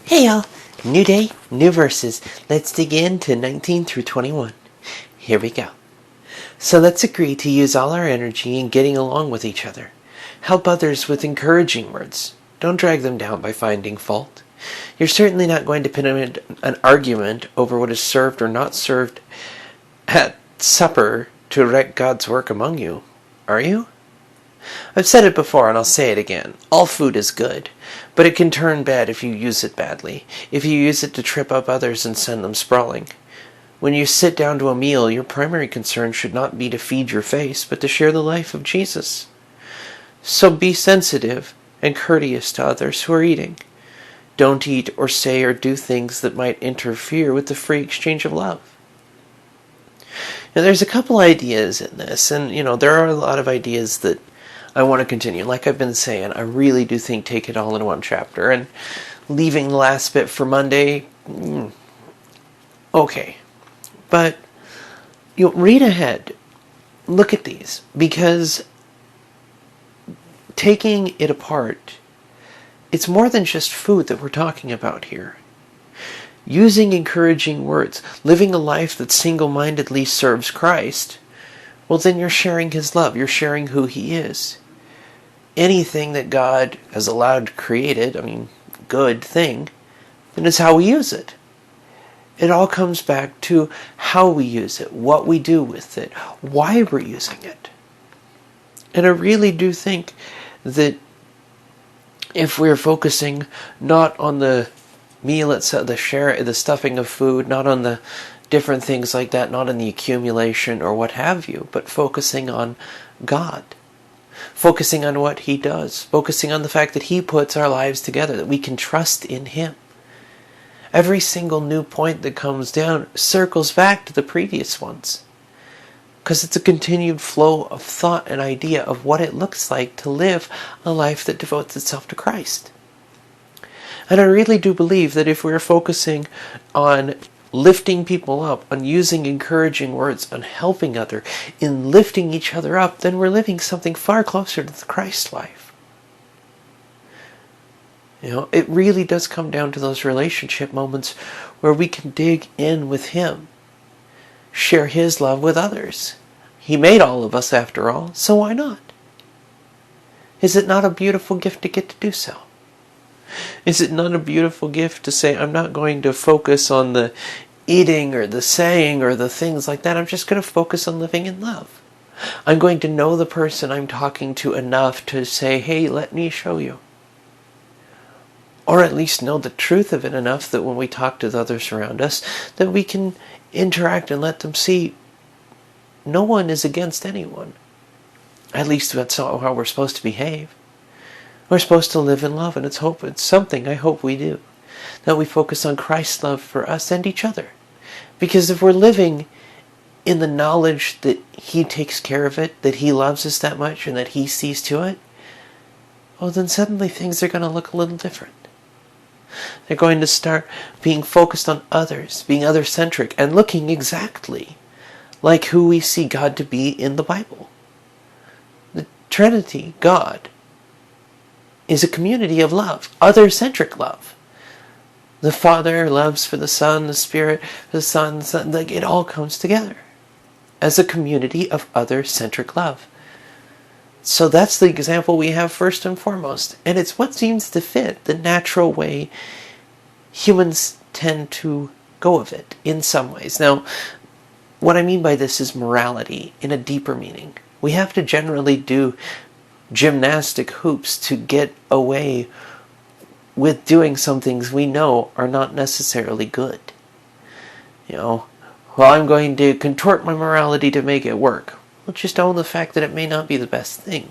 Hey y'all, new day, new verses. Let's dig into 19 through 21. Here we go. So let's agree to use all our energy in getting along with each other. Help others with encouraging words. Don't drag them down by finding fault. You're certainly not going to pin an argument over what is served or not served at supper to wreck God's work among you, are you? I've said it before and I'll say it again. All food is good, but it can turn bad if you use it badly, if you use it to trip up others and send them sprawling. When you sit down to a meal, your primary concern should not be to feed your face, but to share the life of Jesus. So be sensitive and courteous to others who are eating. Don't eat or say or do things that might interfere with the free exchange of love. Now, there's a couple ideas in this, and there are a lot of ideas that I want to continue. Like I've been saying, I really do think take it all in one chapter, and leaving the last bit for Monday, okay. But read ahead, look at these, because taking it apart, it's more than just food that we're talking about here. Using encouraging words, living a life that single-mindedly serves Christ, well, then you're sharing His love. You're sharing who He is. Anything that God has allowed created, good thing, then is how we use it. It all comes back to how we use it, what we do with it, why we're using it. And I really do think that if we're focusing not on the meal itself, the stuffing of food, not on the different things like that, not on the accumulation or what have you, but focusing on God. Focusing on what He does. Focusing on the fact that He puts our lives together, that we can trust in Him. Every single new point that comes down circles back to the previous ones. Because it's a continued flow of thought and idea of what it looks like to live a life that devotes itself to Christ. And I really do believe that if we're focusing on lifting people up, on using encouraging words, on helping others, in lifting each other up, then we're living something far closer to the Christ life. It really does come down to those relationship moments where we can dig in with Him, share His love with others. He made all of us after all, so why not? Is it not a beautiful gift to get to do so? Is it not a beautiful gift to say, I'm not going to focus on the eating or the saying or the things like that. I'm just going to focus on living in love. I'm going to know the person I'm talking to enough to say, hey, let me show you. Or at least know the truth of it enough that when we talk to the others around us, that we can interact and let them see no one is against anyone. At least that's not how we're supposed to behave. We're supposed to live in love, and it's something I hope we do. That we focus on Christ's love for us and each other. Because if we're living in the knowledge that He takes care of it, that He loves us that much, and that He sees to it, well, then suddenly things are going to look a little different. They're going to start being focused on others, being other-centric, and looking exactly like who we see God to be in the Bible. The Trinity, God, is a community of love, other-centric love. The Father loves for the Son, the Spirit for the Son, like it all comes together as a community of other-centric love. So that's the example we have first and foremost. And it's what seems to fit the natural way humans tend to go of it in some ways. Now, what I mean by this is morality in a deeper meaning. We have to generally do gymnastic hoops to get away with doing some things we know are not necessarily good. Well, I'm going to contort my morality to make it work. Well, just own the fact that it may not be the best thing.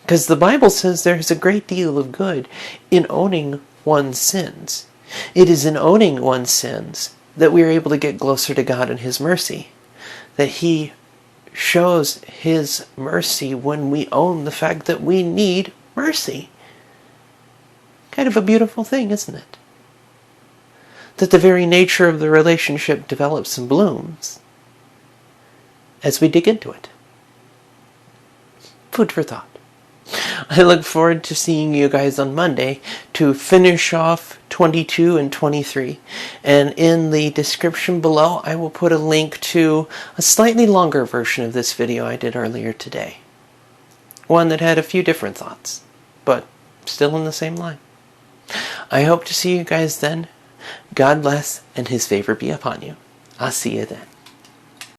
Because the Bible says there's a great deal of good in owning one's sins. It is in owning one's sins that we are able to get closer to God and His mercy. That He shows His mercy when we own the fact that we need mercy. Kind of a beautiful thing, isn't it? That the very nature of the relationship develops and blooms as we dig into it. Food for thought. I look forward to seeing you guys on Monday to finish off 22 and 23. And in the description below, I will put a link to a slightly longer version of this video I did earlier today. One that had a few different thoughts, but still in the same line. I hope to see you guys then. God bless, and His favor be upon you. I'll see you then.